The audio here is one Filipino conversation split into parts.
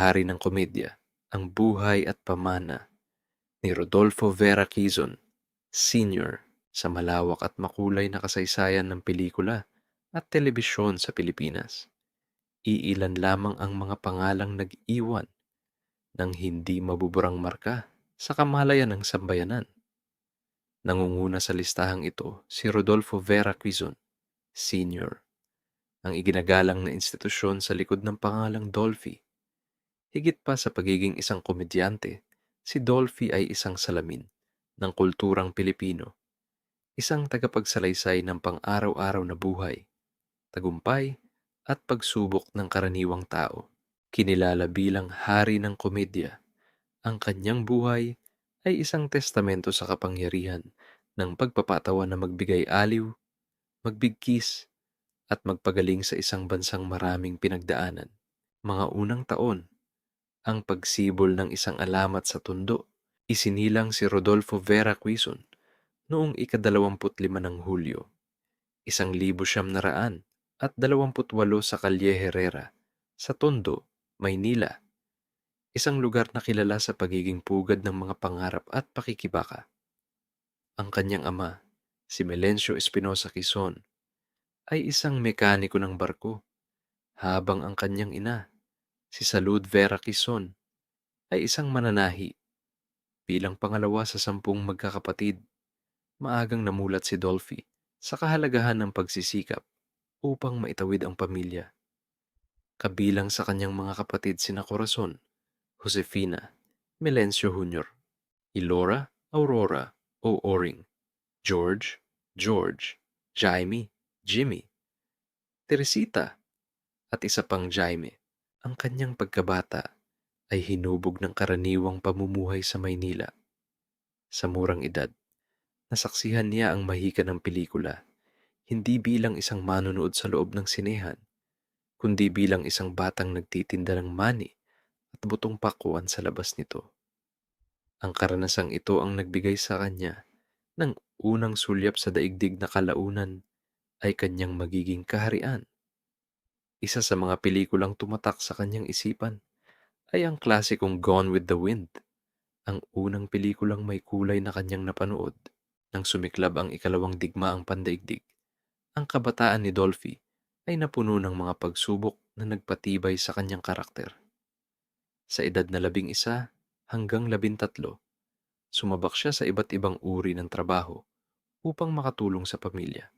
hari ng komedya, ang buhay at pamana ni Rodolfo Vera Quezon, Sr. sa malawak at makulay na kasaysayan ng pelikula at telebisyon sa Pilipinas. Iilan lamang ang mga pangalang nag-iwan ng hindi mabuburang marka sa kamalayan ng sambayanan. Nangunguna sa listahang ito si Rodolfo Vera Quezon, Sr., ang iginagalang na institusyon sa likod ng pangalang Dolphy. Higit pa sa pagiging isang komedyante, si Dolphy ay isang salamin ng kulturang Pilipino, isang tagapagsalaysay ng pang-araw-araw na buhay, tagumpay at pagsubok ng karaniwang tao. Kinilala bilang hari ng komedya, ang kanyang buhay ay isang testamento sa kapangyarihan ng pagpapatawa na magbigay aliw, magbigkis, at magpagaling sa isang bansang maraming pinagdaanan. Mga unang taon, ang pagsibol ng isang alamat sa Tondo. Isinilang si Rodolfo Vera Quezon noong ika-25 ng Hulyo, 1928 sa Calle Herrera, sa Tondo, Maynila, isang lugar na kilala sa pagiging pugad ng mga pangarap at pakikibaka. Ang kanyang ama, si Melencio Espinosa Quezon, ay isang mekaniko ng barko, habang ang kanyang ina, si Salud Vera Quezon, ay isang mananahi. Bilang pangalawa sa 10 magkakapatid, maagang namulat si Dolphy sa kahalagahan ng pagsisikap upang maitawid ang pamilya. Kabilang sa kanyang mga kapatid sina Corazon, Josefina, Melencio Jr., Ilora, Aurora o Oring, George, George, Jaime, Jimmy, Teresita, at isa pang Jaime. Ang kanyang pagkabata ay hinubog ng karaniwang pamumuhay sa Maynila. Sa murang edad, nasaksihan niya ang mahika ng pelikula, hindi bilang isang manonood sa loob ng sinehan, kundi bilang isang batang nagtitinda ng mani at butong pakuan sa labas nito. Ang karanasang ito ang nagbigay sa kanya ng unang sulyap sa daigdig na kalaunan ay kanyang magiging kaharian. Isa sa mga pelikulang tumatak sa kanyang isipan ay ang klasikong Gone with the Wind, ang unang pelikulang may kulay na kanyang napanood. Nang sumiklab ang ikalawang digmaang pandaigdig, ang kabataan ni Dolphy ay napuno ng mga pagsubok na nagpatibay sa kanyang karakter. Sa edad na 11 hanggang 13, sumabak siya sa iba't ibang uri ng trabaho upang makatulong sa pamilya.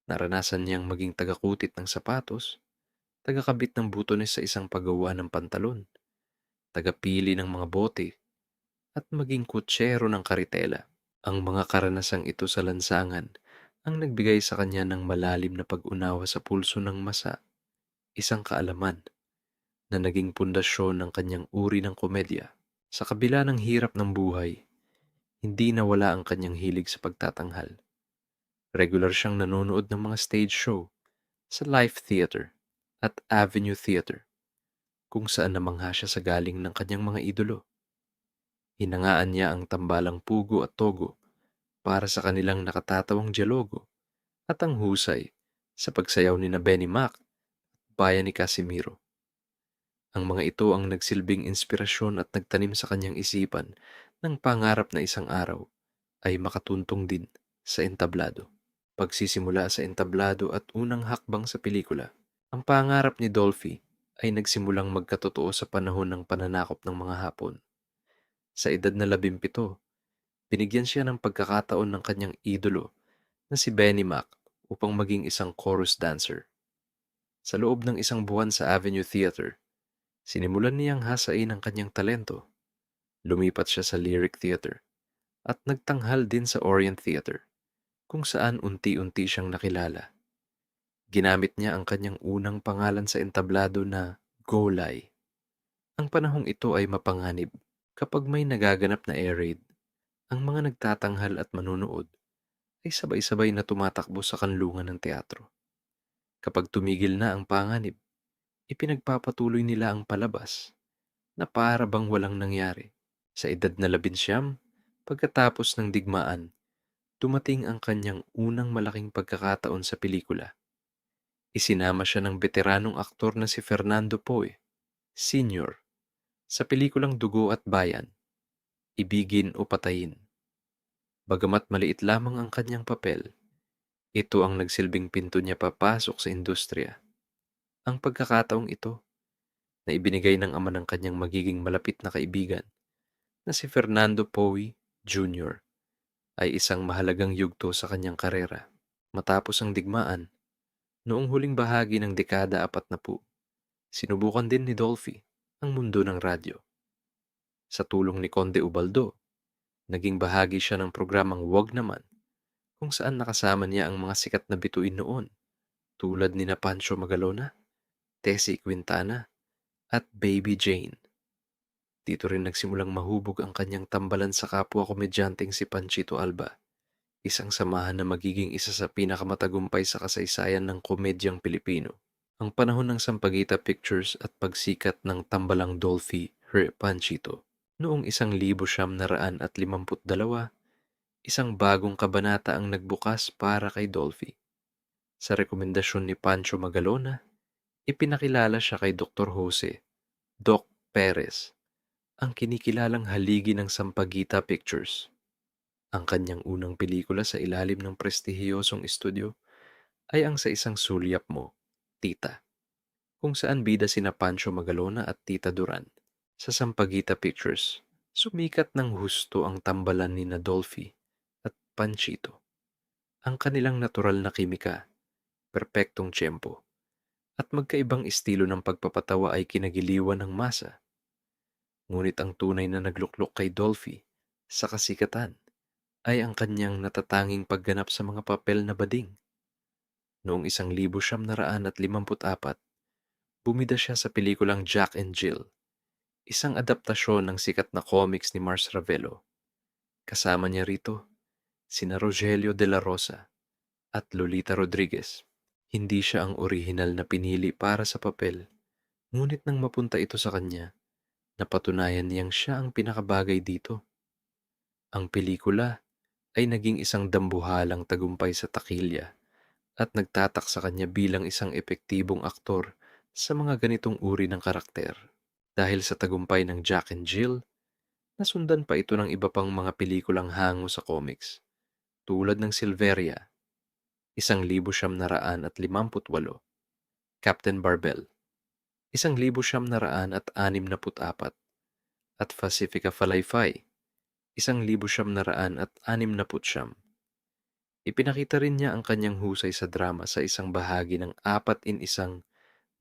Naranasan niyang maging tagakutit ng sapatos, tagakabit ng butones sa isang paggawa ng pantalon, tagapili ng mga bote, at maging kutsero ng karitela. Ang mga karanasang ito sa lansangan ang nagbigay sa kanya ng malalim na pag-unawa sa pulso ng masa, isang kaalaman na naging pundasyon ng kanyang uri ng komedya. Sa kabila ng hirap ng buhay, hindi nawala ang kanyang hilig sa pagtatanghal. Regular siyang nanonood ng mga stage show sa Life Theater at Avenue Theater, kung saan namangha siya sa galing ng kanyang mga idolo. Hinangaan niya ang tambalang Pugo at Togo para sa kanilang nakatatawang dialogo at ang husay sa pagsayaw ni na Benny Mac at bayan ni Casimiro. Ang mga ito ang nagsilbing inspirasyon at nagtanim sa kanyang isipan ng pangarap na isang araw ay makatuntong din sa entablado. Pagsisimula sa entablado at unang hakbang sa pelikula, ang pangarap ni Dolphy ay nagsimulang magkatotoo sa panahon ng pananakop ng mga Hapon. Sa edad na 17, binigyan siya ng pagkakataon ng kanyang idolo na si Benny Mac upang maging isang chorus dancer. Sa loob ng isang buwan sa Avenue Theater, sinimulan niyang hasain ang kanyang talento. Lumipat siya sa Lyric Theater at nagtanghal din sa Orient Theater, kung saan unti-unti siyang nakilala. Ginamit niya ang kanyang unang pangalan sa entablado na Golay. Ang panahong ito ay mapanganib. Kapag may nagaganap na air raid, ang mga nagtatanghal at manunood ay sabay-sabay na tumatakbo sa kanlungan ng teatro. Kapag tumigil na ang panganib, ipinagpapatuloy nila ang palabas na para bang walang nangyari. Sa edad na 19, pagkatapos ng digmaan, dumating ang kanyang unang malaking pagkakataon sa pelikula. Isinama siya ng veteranong aktor na si Fernando Poe, Sr. Sa pelikulang Dugo at Bayan, Ibigin o Patayin, bagamat maliit lamang ang kanyang papel, ito ang nagsilbing pinto niya papasok sa industriya. Ang pagkakataong ito, na ibinigay ng ama ng kanyang magiging malapit na kaibigan, na si Fernando Poe Jr., ay isang mahalagang yugto sa kanyang karera. Matapos ang digmaan, noong huling bahagi ng dekada 40, sinubukan din ni Dolphy ang mundo ng radyo. Sa tulong ni Conde Ubaldo, naging bahagi siya ng programang Wag Naman, kung saan nakasama niya ang mga sikat na bituin noon tulad ni na Pancho Magalona, Tessie Quintana, at Baby Jane. Dito rin nagsimulang mahubog ang kanyang tambalan sa kapwa komedyanteng si Panchito Alba, isang samahan na magiging isa sa pinakamatagumpay sa kasaysayan ng komedyang Pilipino. Ang panahon ng Sampaguita Pictures at pagsikat ng tambalang Dolphy Panchito. Noong 1952, isang bagong kabanata ang nagbukas para kay Dolphy. Sa rekomendasyon ni Pancho Magalona, ipinakilala siya kay Dr. Jose Doc Perez, ang kinikilalang haligi ng Sampaguita Pictures. Ang kanyang unang pelikula sa ilalim ng prestihiyosong estudyo ay ang Sa Isang Sulyap Mo, Tita, kung saan bida sina Pancho Magalona at Tita Duran. Sa Sampaguita Pictures, sumikat ng husto ang tambalan ni Dolphy at Panchito. Ang kanilang natural na kimika, perpektong tiyempo, at magkaibang estilo ng pagpapatawa ay kinagiliwan ng masa. Ngunit ang tunay na nagluklok kay Dolphy sa kasikatan ay ang kanyang natatanging pagganap sa mga papel na bading. Noong 1954, bumida siya sa pelikulang Jack and Jill, isang adaptasyon ng sikat na comics ni Mars Ravelo. Kasama niya rito sina Rogelio de la Rosa at Lolita Rodriguez. Hindi siya ang orihinal na pinili para sa papel, ngunit nang mapunta ito sa kanya, napatunayan niyang siya ang pinakabagay dito. Ang pelikula ay naging isang dambuhalang tagumpay sa takilya at nagtatak sa kanya bilang isang epektibong aktor sa mga ganitong uri ng karakter. Dahil sa tagumpay ng Jack and Jill, nasundan pa ito ng iba pang mga pelikulang hango sa comics, tulad ng Silveria, 1958, Captain Barbell, 1964, at Pacifica Falayfay, 1969. Ipinakita rin niya ang kanyang husay sa drama sa isang bahagi ng 4-in-1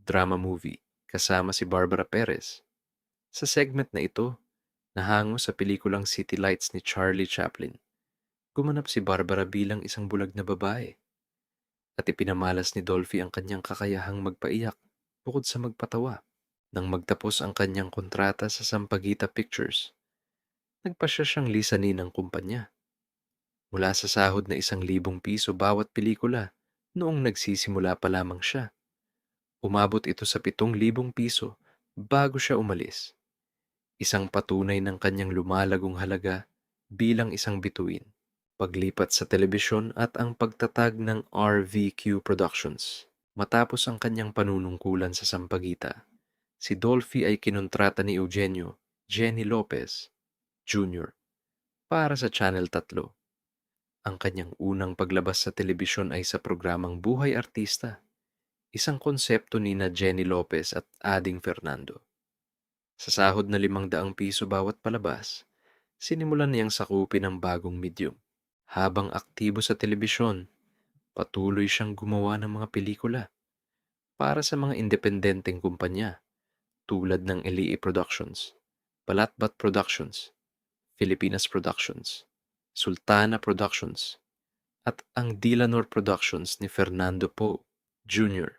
drama movie kasama si Barbara Perez. Sa segment na ito, nahango sa pelikulang City Lights ni Charlie Chaplin, gumanap si Barbara bilang isang bulag na babae. At ipinamalas ni Dolphy ang kanyang kakayahang magpaiyak bukod sa magpatawa. Nang magtapos ang kanyang kontrata sa Sampaguita Pictures, nagpasya siyang lisanin ng kumpanya. Mula sa sahod na 1,000 piso bawat pelikula noong nagsisimula pa lamang siya, umabot ito sa 7,000 piso bago siya umalis. Isang patunay ng kanyang lumalagong halaga bilang isang bituin. Paglipat sa telebisyon at ang pagtatag ng RVQ Productions. Matapos ang kanyang panunungkulan sa Sampaguita, si Dolphy ay kinontrata ni Eugenio Jenny Lopez Jr. para sa Channel 3. Ang kanyang unang paglabas sa telebisyon ay sa programang Buhay Artista, isang konsepto ni na Jenny Lopez at Ading Fernando. Sa sahod na 500 piso bawat palabas, sinimulan niyang sakupin ang bagong medium. Habang aktibo sa telebisyon, patuloy siyang gumawa ng mga pelikula para sa mga independenteng kumpanya tulad ng LE Productions, Balatbat Productions, Filipinas Productions, Sultana Productions, at ang Dilanor Productions ni Fernando Poe Jr.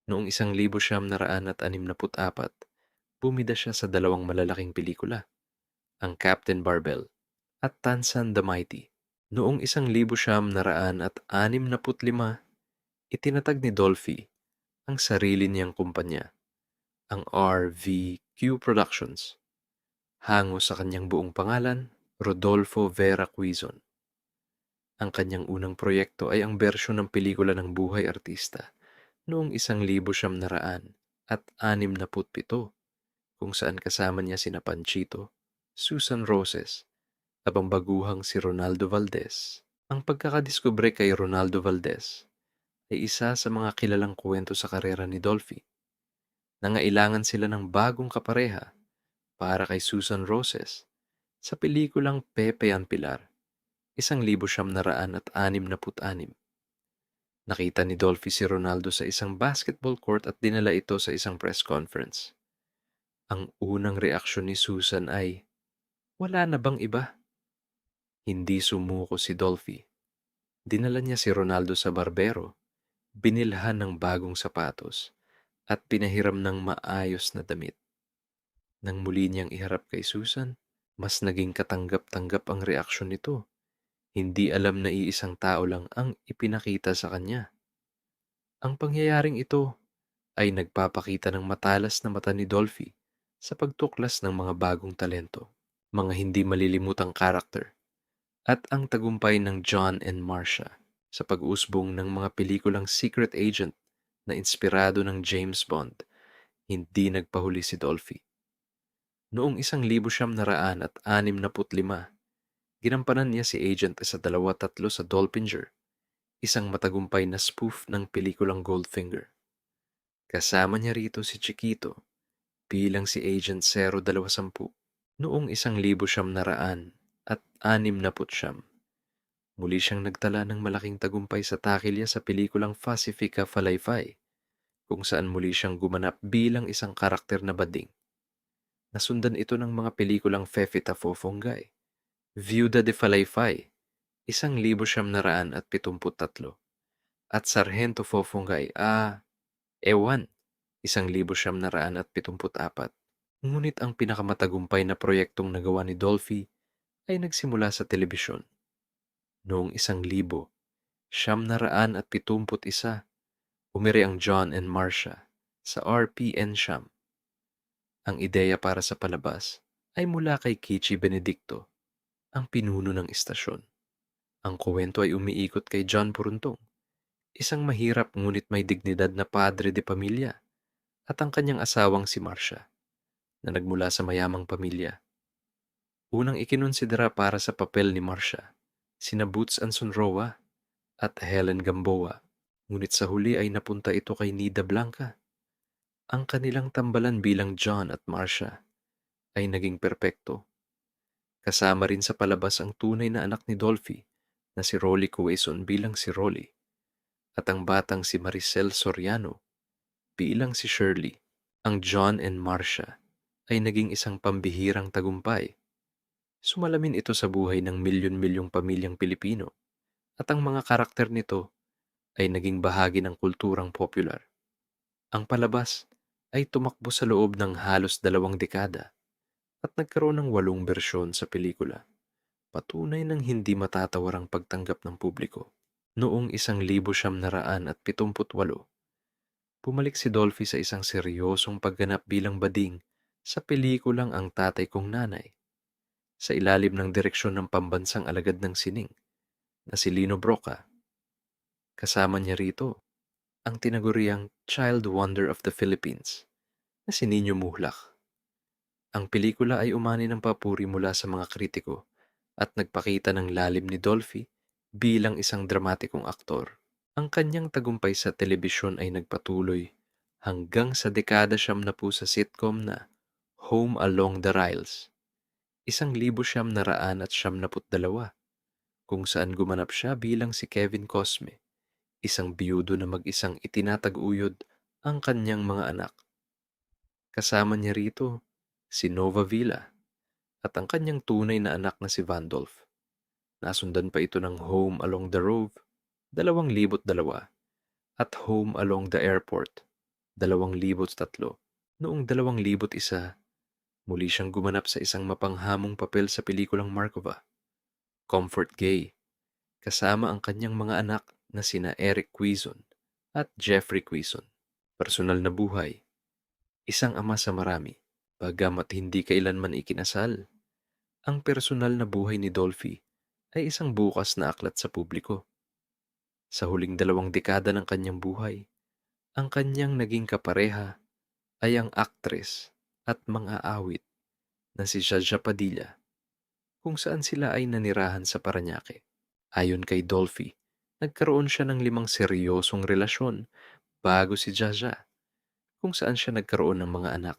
Noong 1964, bumida siya sa dalawang malalaking pelikula, ang Captain Barbell at Tansan the Mighty. Noong 1965, itinatag ni Dolphy ang sarili niyang kumpanya, ang RVQ Productions. Hango sa kanyang buong pangalan, Rodolfo Vera Quizon. Ang kanyang unang proyekto ay ang bersyon ng pelikula ng Buhay Artista noong 1967. kung saan kasama niya sina Panchito, Susan Roses, abang baguhang si Ronaldo Valdez. Ang pagkakadiskubre kay Ronaldo Valdez ay isa sa mga kilalang kwento sa karera ni Dolphy. Nangailangan sila ng bagong kapareha para kay Susan Roses sa pelikulang Pepe ang Pilar, 1966. Nakita ni Dolphy si Ronaldo sa isang basketball court at dinala ito sa isang press conference. Ang unang reaksyon ni Susan ay, "Wala na bang iba?" Hindi sumuko si Dolphy. Dinala niya si Ronaldo sa barbero, binilhan ng bagong sapatos, at pinahiram ng maayos na damit. Nang muli niyang iharap kay Susan, mas naging katanggap-tanggap ang reaksyon nito. Hindi alam na iisang tao lang ang ipinakita sa kanya. Ang pangyayaring ito ay nagpapakita ng matalas na mata ni Dolphy sa pagtuklas ng mga bagong talento, mga hindi malilimutang karakter, at ang tagumpay ng John and Marcia sa pag-usbong ng mga pelikulang Secret Agent na inspirado ng James Bond. Hindi nagpahuli si Dolphy. Noong 1965, ginampanan niya si Agent sa 2-3 sa Dolpinger, isang matagumpay na spoof ng pelikulang Goldfinger. Kasama niya rito si Chiquito bilang si Agent 020. Noong 1969, muli siyang nagtala ng malaking tagumpay sa takilya sa pelikulang Pacifica Falayfay, kung saan muli siyang gumanap bilang isang karakter na bading. Nasundan ito ng mga pelikulang Fefita Fofongay, Viuda de Falayfay, 1973, at Sargento Fofongay, Ewan, 1974. Ngunit ang pinakamatagumpay na proyektong nagawa ni Dolphy ay nagsimula sa telebisyon. Noong 1971, umiri ang John and Marcia sa RPN Siyam. Ang ideya para sa palabas ay mula kay Kichi Benedicto, ang pinuno ng istasyon. Ang kuwento ay umiikot kay John Puruntong, isang mahirap ngunit may dignidad na padre de pamilya, at ang kanyang asawang si Marcia, na nagmula sa mayamang pamilya. Unang ikinonsidera para sa papel ni Marcia, sina Boots Anson Roa at Helen Gamboa, ngunit sa huli ay napunta ito kay Nida Blanca. Ang kanilang tambalan bilang John at Marcia ay naging perpekto. Kasama rin sa palabas ang tunay na anak ni Dolphy na si Rolly Cueson bilang si Rolly, at ang batang si Maricel Soriano bilang si Shirley. Ang John and Marcia ay naging isang pambihirang tagumpay. Sumalamin ito sa buhay ng milyon-milyong pamilyang Pilipino, at ang mga karakter nito ay naging bahagi ng kulturang popular. Ang palabas ay tumakbo sa loob ng halos 2 dekada at nagkaroon ng 8 bersyon sa pelikula. Patunay ng hindi matatawarang pagtanggap ng publiko. Noong 1978, bumalik si Dolphy sa isang seryosong pagganap bilang bading sa pelikulang Ang Tatay Kong Nanay, sa ilalim ng direksyon ng pambansang alagad ng sining na si Lino Broca. Kasama niya rito ang tinaguriang Child Wonder of the Philippines na si Nino Muhlach. Ang pelikula ay umani ng papuri mula sa mga kritiko at nagpakita ng lalim ni Dolphy bilang isang dramatikong aktor. Ang kanyang tagumpay sa telebisyon ay nagpatuloy hanggang sa dekada 70 sa sitcom na Home Along the Rails, 1972, kung saan gumanap siya bilang si Kevin Cosme, isang biyudo na mag-isang itinatag-uyod ang kanyang mga anak. Kasama niya rito si Nova Villa at ang kanyang tunay na anak na si Vandolph. Nasundan pa ito ng Home Along the Road, 2002, at Home Along the Airport, 2003. Noong 2001, muli siyang gumanap sa isang mapanghamong papel sa pelikulang Markova, Comfort Gay, kasama ang kanyang mga anak na sina Eric Quizon at Jeffrey Quizon. Personal na buhay, isang ama sa marami. Bagamat hindi kailanman ikinasal, ang personal na buhay ni Dolphy ay isang bukas na aklat sa publiko. Sa huling 2 dekada ng kanyang buhay, ang kanyang naging kapareha ay ang aktres at mga awit na si Jaja Padilla, kung saan sila ay nanirahan sa Parañaque. Ayon kay Dolphy, nagkaroon siya ng 5 seryosong relasyon bago si Jaja, kung saan siya nagkaroon ng mga anak.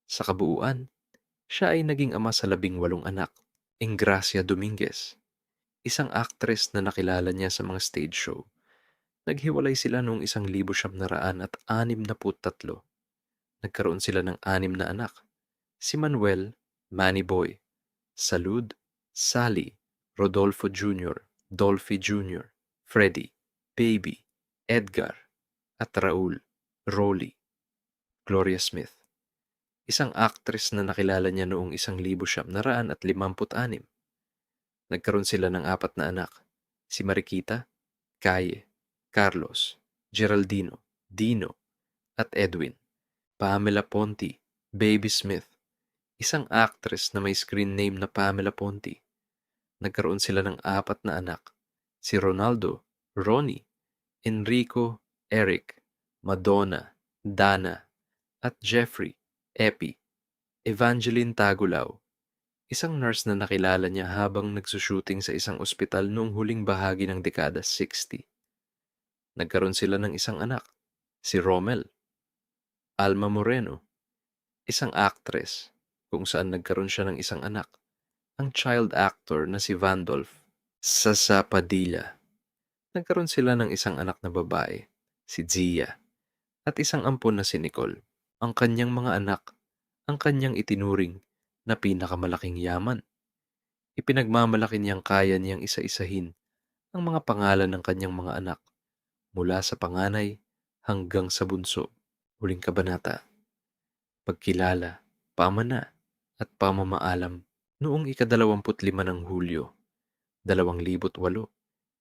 Sa kabuuan, siya ay naging ama sa 18 anak. Ingracia Dominguez, isang actress na nakilala niya sa mga stage show. Naghiwalay sila noong 1963. Nagkaroon sila ng 6 na anak. Si Manuel, Manny Boy, Salud, Sally, Rodolfo Jr., Dolphy Jr., Freddie, Baby, Edgar, at Raul, Rolly. Gloria Smith, isang actress na nakilala niya noong 1956. Nagkaroon sila ng 4 na anak. Si Mariquita, Caye, Carlos, Geraldino, Dino, at Edwin. Pamela Ponti, Baby Smith, isang actress na may screen name na Pamela Ponti. Nagkaroon sila ng 4 na anak. Si Ronaldo, Ronnie, Enrico, Eric, Madonna, Dana, at Jeffrey, Epi. Evangeline Tagulaw, isang nurse na nakilala niya habang nagsushooting sa isang ospital noong huling bahagi ng dekada 60. Nagkaroon sila ng isang anak, si Rommel. Alma Moreno, isang actress, kung saan nagkaroon siya ng isang anak, ang child actor na si Vandolph. Sasa Padilla, nagkaroon sila ng isang anak na babae, si Zia, at isang ampon na si Nicole. Ang kanyang mga anak, ang kanyang itinuring na pinakamalaking yaman. Ipinagmamalaki niyang kaya niyang isa-isahin ang mga pangalan ng kanyang mga anak mula sa panganay hanggang sa bunso. Huling kabanata, pagkilala, pamana, at pamamaalam. Noong ika-25 ng Hulyo, 2008,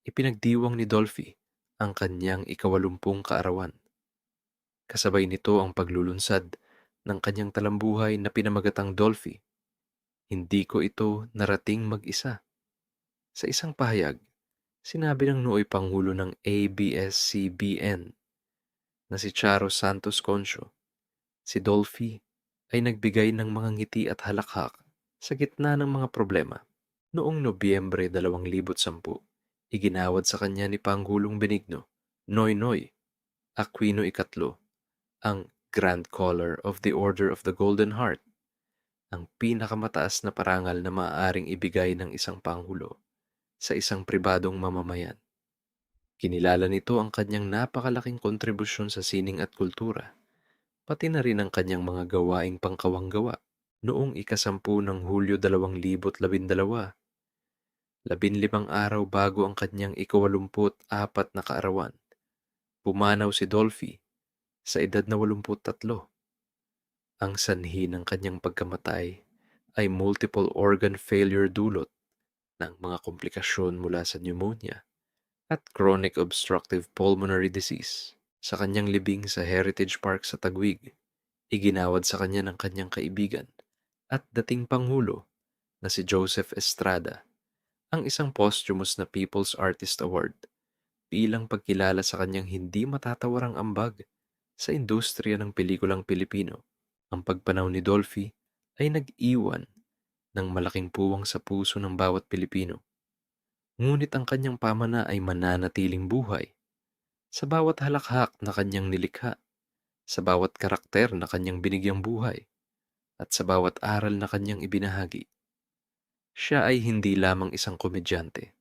ipinagdiwang ni Dolphy ang kanyang ika-80 kaarawan. Kasabay nito ang paglulunsad ng kanyang talambuhay na pinamagatang Dolphy. Hindi ko ito narating mag-isa. Sa isang pahayag, sinabi ng nooy Pangulo ng ABS-CBN na si Charo Santos Concho, si Dolphy ay nagbigay ng mga ngiti at halakhak sa gitna ng mga problema. Noong Nobyembre 2010, iginawad sa kanya ni Pangulong Benigno Noynoy Aquino III ang Grand Collar of the Order of the Golden Heart, ang pinakamataas na parangal na maaaring ibigay ng isang pangulo sa isang pribadong mamamayan. Kinilala nito ang kanyang napakalaking kontribusyon sa sining at kultura, pati na rin ang kanyang mga gawaing pangkawanggawa. Noong ika-10 ng Hulyo 2012, 15 araw bago ang kanyang ika-84 na kaarawan, pumanaw si Dolphy sa edad na 83. Ang sanhi ng kanyang pagkamatay ay multiple organ failure dulot ng mga komplikasyon mula sa pneumonia at chronic obstructive pulmonary disease. Sa kanyang libing sa Heritage Park sa Taguig, iginawad sa kanya ng kanyang kaibigan at dating Pangulo na si Joseph Estrada ang isang posthumous na People's Artist Award bilang pagkilala sa kanyang hindi matatawarang ambag sa industriya ng pelikulang Pilipino. Ang pagpanaw ni Dolphy ay nag-iwan ng malaking puwang sa puso ng bawat Pilipino. Ngunit ang kanyang pamana ay mananatiling buhay sa bawat halakhak na kanyang nilikha, sa bawat karakter na kanyang binigyang buhay, at sa bawat aral na kanyang ibinahagi. Siya ay hindi lamang isang komedyante.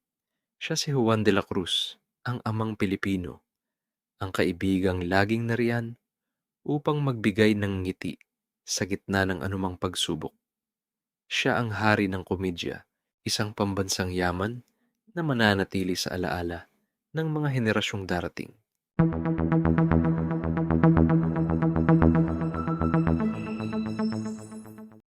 Siya si Juan de la Cruz, ang amang Pilipino, ang kaibigang laging nariyan upang magbigay ng ngiti sa gitna ng anumang pagsubok. Siya ang hari ng komedya, isang pambansang yaman na mananatili sa alaala ng mga henerasyong darating.